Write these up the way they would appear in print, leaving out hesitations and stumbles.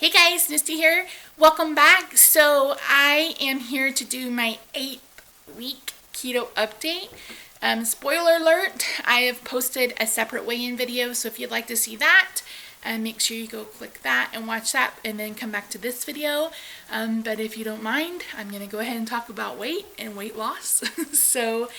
Hey guys, Misty here. Welcome back. So I am here to do my 8-week keto update. Spoiler alert, I have posted a separate weigh-in video, so if you'd like to see that, make sure you go click that and watch that and then come back to this video. But if you don't mind, I'm going to go ahead and talk about weight and weight loss. So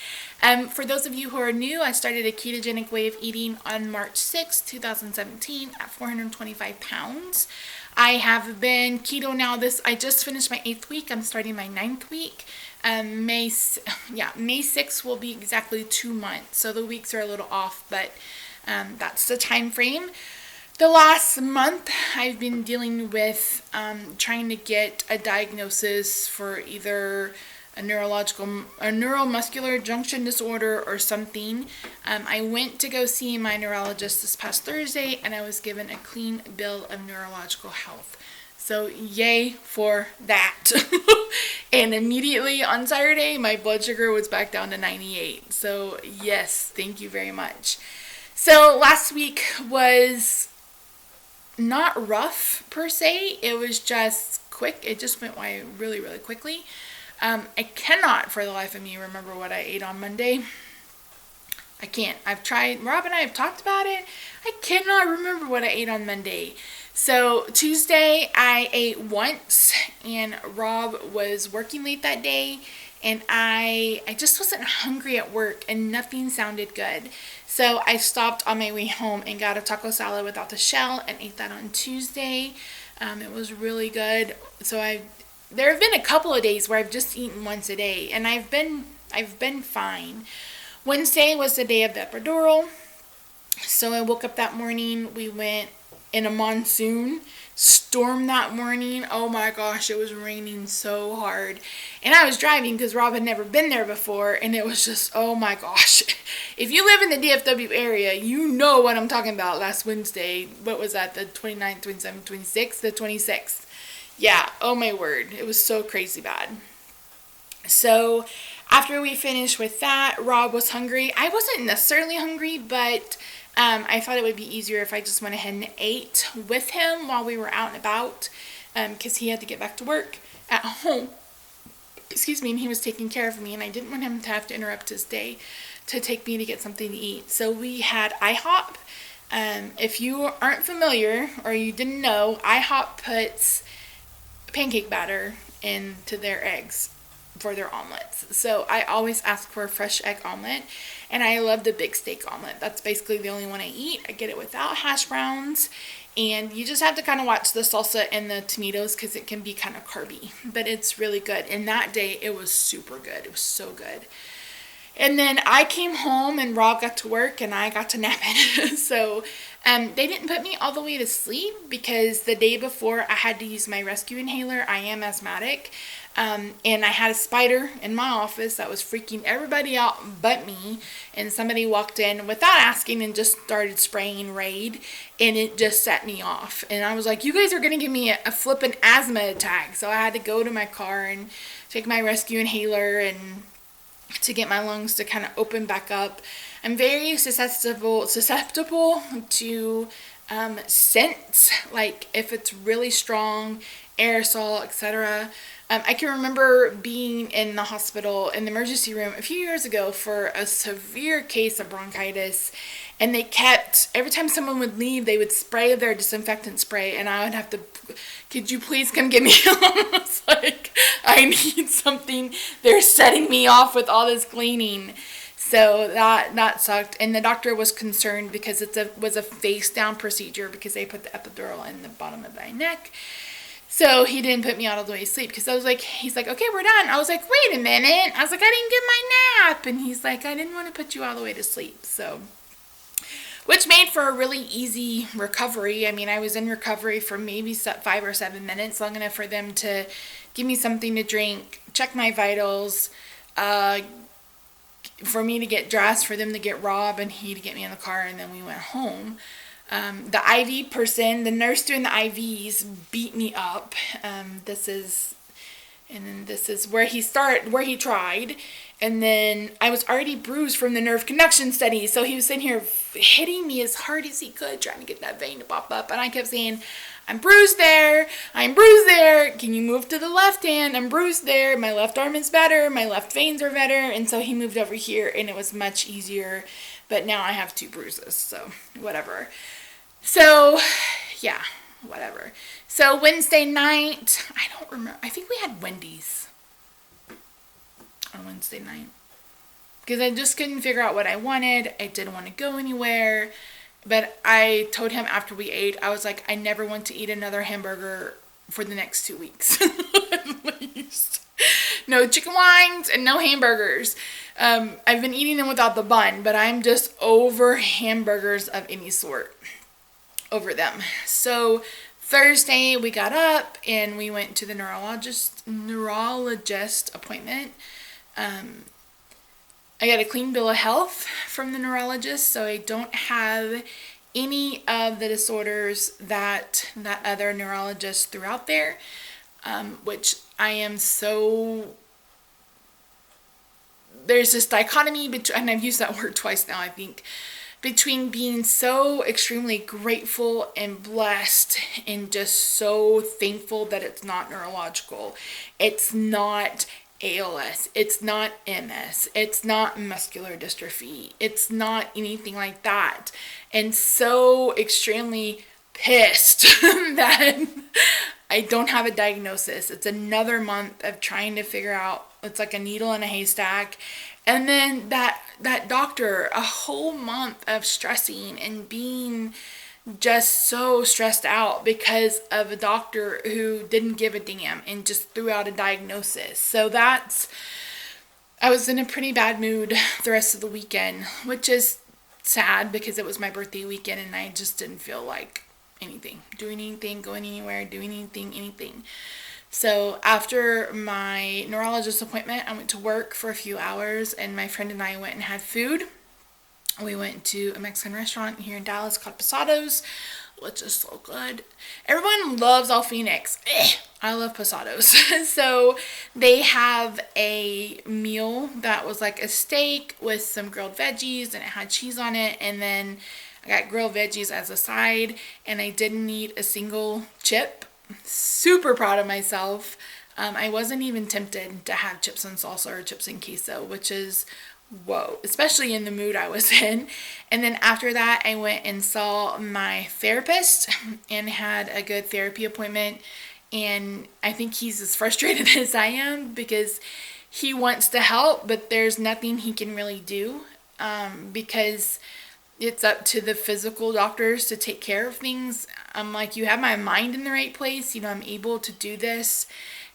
for those of you who are new, I started a ketogenic way of eating on March 6, 2017 at 425 pounds. I have been keto now. I just finished my 8th week. I'm starting my 9th week. May 6th will be exactly 2 months. So the weeks are a little off, but that's the time frame. The last month, I've been dealing with trying to get a diagnosis for either a neuromuscular junction disorder or something. I went to go see my neurologist this past Thursday, and I was given a clean bill of neurological health. So yay for that. And immediately on Saturday, my blood sugar was back down to 98. So yes, thank you very much. So last week was not rough per se. It was just quick. It just went by really, really quickly. I cannot for the life of me remember what I ate on Monday. I can't. I've tried. Rob and I have talked about it. I cannot remember what I ate on Monday. So Tuesday I ate once, and Rob was working late that day, and I just wasn't hungry at work, and nothing sounded good. So I stopped on my way home and got a taco salad without the shell and ate that on Tuesday. It was really good. So there have been a couple of days where I've just eaten once a day, and I've been fine. Wednesday was the day of the epidural. So I woke up that morning. We went in a monsoon storm that morning. Oh my gosh, it was raining so hard. And I was driving because Rob had never been there before, and it was just, oh my gosh. If you live in the DFW area, you know what I'm talking about. Last Wednesday, what was that, the 29th, 27th, 26th, the 26th. Yeah, oh my word, it was so crazy bad. So after we finished with that, Rob was hungry. I wasn't necessarily hungry, but I thought it would be easier if I just went ahead and ate with him while we were out and about, because he had to get back to work at home. Excuse me, and he was taking care of me, and I didn't want him to have to interrupt his day to take me to get something to eat. So we had IHOP. If you aren't familiar or you didn't know, IHOP puts pancake batter into their eggs for their omelets. So I always ask for a fresh egg omelet, and I love the big steak omelet. That's basically the only one I eat. I get it without hash browns, and you just have to kind of watch the salsa and the tomatoes because it can be kind of carby, but it's really good. And that day it was super good. It was so good. And then I came home, and Rob got to work, and I got to nap in. So they didn't put me all the way to sleep because the day before I had to use my rescue inhaler. I am asthmatic. And I had a spider in my office that was freaking everybody out but me. And somebody walked in without asking and just started spraying Raid. And it just set me off. And I was like, you guys are going to give me a flippin' asthma attack. So I had to go to my car and take my rescue inhaler and to get my lungs to kind of open back up. I'm very susceptible to scents, like if it's really strong, aerosol, etc. I can remember being in the hospital in the emergency room a few years ago for a severe case of bronchitis, and they kept, every time someone would leave, they would spray their disinfectant spray, and I would have to, could you please come get me? I was like, I need something. They're setting me off with all this cleaning. So that sucked. And the doctor was concerned because it was a face down procedure because they put the epidural in the bottom of my neck. So he didn't put me out all the way to sleep because I was like, he's like, okay, we're done. I was like, wait a minute. I was like, I didn't get my nap. And he's like, I didn't want to put you all the way to sleep. So, which made for a really easy recovery. I mean, I was in recovery for maybe 5 or 7 minutes, long enough for them to give me something to drink, check my vitals, for me to get dressed, for them to get Rob and he to get me in the car, and then we went home. The IV person, the nurse doing the IVs, beat me up. This is And then this is where he tried. And then I was already bruised from the nerve conduction study. So he was sitting here hitting me as hard as he could, trying to get that vein to pop up. And I kept saying, I'm bruised there. I'm bruised there. Can you move to the left hand? I'm bruised there. My left arm is better. My left veins are better. And so he moved over here and it was much easier. But now I have 2 bruises. So whatever. So yeah, whatever. So Wednesday night, I don't remember. I think we had Wendy's on Wednesday night. Because I just couldn't figure out what I wanted. I didn't want to go anywhere. But I told him after we ate, I was like, I never want to eat another hamburger for the next 2 weeks. At least. No chicken wings and no hamburgers. I've been eating them without the bun, but I'm just over hamburgers of any sort. Over them. So Thursday we got up and we went to the neurologist appointment. I got a clean bill of health from the neurologist, so I don't have any of the disorders that other neurologist threw out there, which I am so... There's this dichotomy between, and I've used that word twice now, I think, between being so extremely grateful and blessed and just so thankful that it's not neurological. It's not ALS. It's not MS. It's not muscular dystrophy. It's not anything like that. And so extremely pissed that I don't have a diagnosis. It's another month of trying to figure out. It's like a needle in a haystack. And then that doctor, a whole month of stressing and being just so stressed out because of a doctor who didn't give a damn and just threw out a diagnosis. So I was in a pretty bad mood the rest of the weekend, which is sad because it was my birthday weekend and I just didn't feel like doing anything, going anywhere, doing anything. So after my neurologist appointment, I went to work for a few hours and my friend and I went and had food. We went to a Mexican restaurant here in Dallas called Posados, which is so good. Everyone loves All Phoenix. I love Posados. So they have a meal that was like a steak with some grilled veggies and it had cheese on it. And then I got grilled veggies as a side and I didn't eat a single chip. Super proud of myself. I wasn't even tempted to have chips and salsa or chips and queso, which is whoa, especially in the mood I was in. And then after that, I went and saw my therapist and had a good therapy appointment. And I think he's as frustrated as I am because he wants to help, but there's nothing he can really do because it's up to the physical doctors to take care of things. I'm like, you have my mind in the right place. I'm able to do this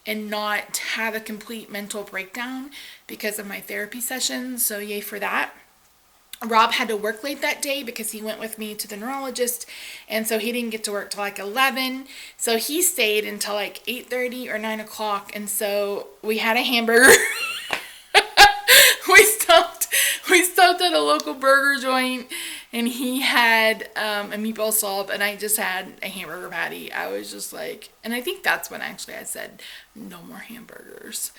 and not have a complete mental breakdown because of my therapy sessions. So yay for that. Rob had to work late that day because he went with me to the neurologist. And so he didn't get to work till like 11. So he stayed until like 8:30 or 9 o'clock. And so we had a hamburger. We stopped at a local burger joint and he had a meatball sub and I just had a hamburger patty. I was just like, and I think that's when actually I said no more hamburgers.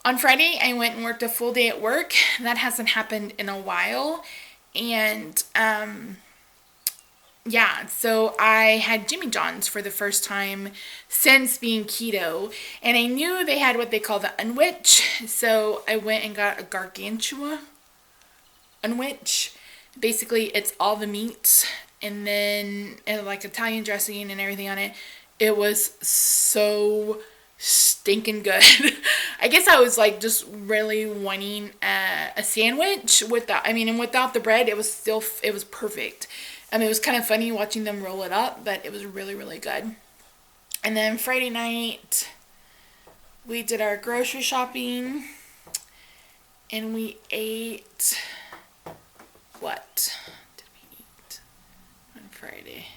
On Friday, I went and worked a full day at work. That hasn't happened in a while. And so I had Jimmy John's for the first time since being keto. And I knew they had what they call the unwich. So I went and got a gargantua unwich. Basically, it's all the meats and then like Italian dressing and everything on it. It was so stinking good. I guess I was like just really wanting a sandwich without the bread. It was perfect. It was kind of funny watching them roll it up, but it was really, really good. And then Friday night, we did our grocery shopping and we ate, what did we eat on Friday?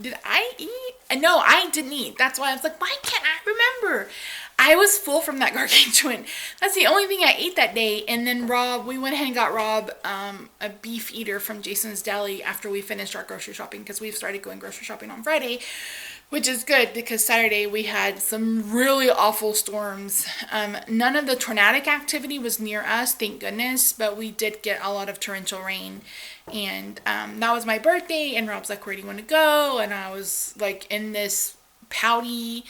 Did I eat? No, I didn't eat. That's why I was like, why can't I remember? I was full from that gargantuan. That's the only thing I ate that day. And then we went ahead and got Rob a beef eater from Jason's Deli after we finished our grocery shopping, because we've started going grocery shopping on Friday, which is good because Saturday we had some really awful storms. None of the tornadic activity was near us, thank goodness, but we did get a lot of torrential rain. And that was my birthday, and Rob's like, where do you want to go? And I was like in this pouty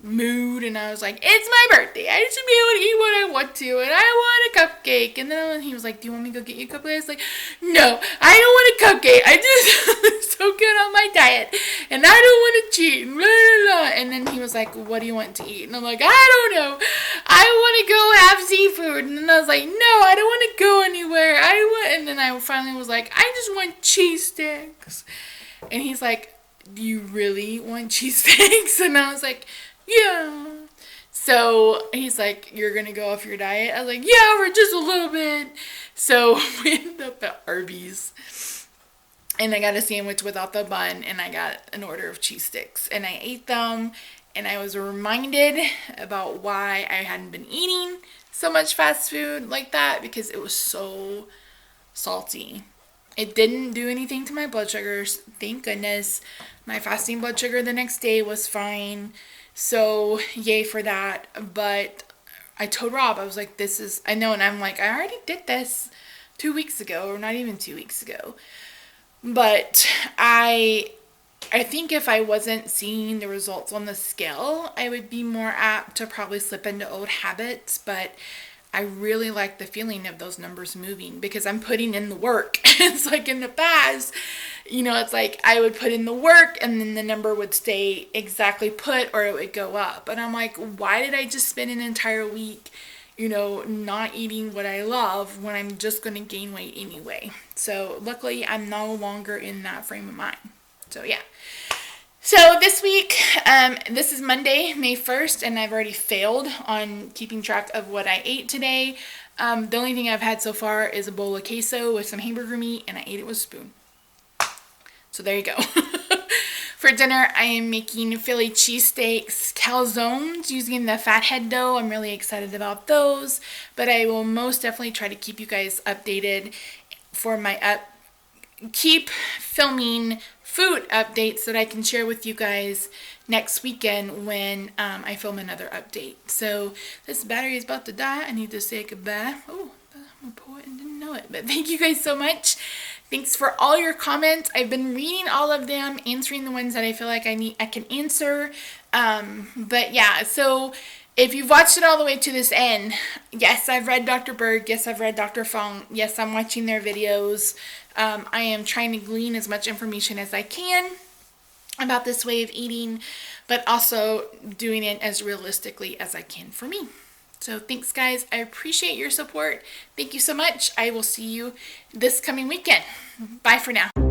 mood, and I was like, it's my birthday, I should be able to eat what I want to, and I want a cupcake. And then he was like, do you want me to go get you a cupcake? I was like, no, I don't want a cupcake, I just I'm so good on my diet, and I don't want to cheat, blah, blah, blah. And then he was like, what do you want to eat? And I'm like, I don't know, I want to go have seafood. And then I was like, no, I don't want to go anywhere, and then I finally was like, I just want cheese sticks. And he's like, do you really want cheese sticks? And I was like, yeah. So he's like, you're gonna go off your diet? I was like, yeah, for just a little bit. So we ended up at Arby's, and I got a sandwich without the bun, and I got an order of cheese sticks, and I ate them, and I was reminded about why I hadn't been eating so much fast food like that, because it was so salty. It didn't do anything to my blood sugars, thank goodness. My fasting blood sugar the next day was fine. So, yay for that. But I told Rob, I was like, I know, and I'm like, I already did this 2 weeks ago, or not even 2 weeks ago. But I think if I wasn't seeing the results on the scale, I would be more apt to probably slip into old habits. But I really like the feeling of those numbers moving, because I'm putting in the work. It's like in the past, it's like I would put in the work and then the number would stay exactly put, or it would go up. And I'm like, why did I just spend an entire week, not eating what I love when I'm just going to gain weight anyway? So luckily I'm no longer in that frame of mind. So yeah. So this week, this is Monday, May 1st, and I've already failed on keeping track of what I ate today. The only thing I've had so far is a bowl of queso with some hamburger meat, and I ate it with a spoon. So there you go. For dinner, I am making Philly cheesesteaks, calzones, using the fathead dough. I'm really excited about those, but I will most definitely try to keep you guys updated for keep filming food updates that I can share with you guys next weekend when I film another update. So this battery is about to die. I need to say goodbye. Oh, I'm a poet and didn't know it. But thank you guys so much. Thanks for all your comments. I've been reading all of them, answering the ones that I feel like I can answer. But yeah, so if you've watched it all the way to this end, yes, I've read Dr. Berg. Yes, I've read Dr. Fong. Yes, I'm watching their videos. I am trying to glean as much information as I can about this way of eating, but also doing it as realistically as I can for me. So thanks, guys. I appreciate your support. Thank you so much. I will see you this coming weekend. Bye for now.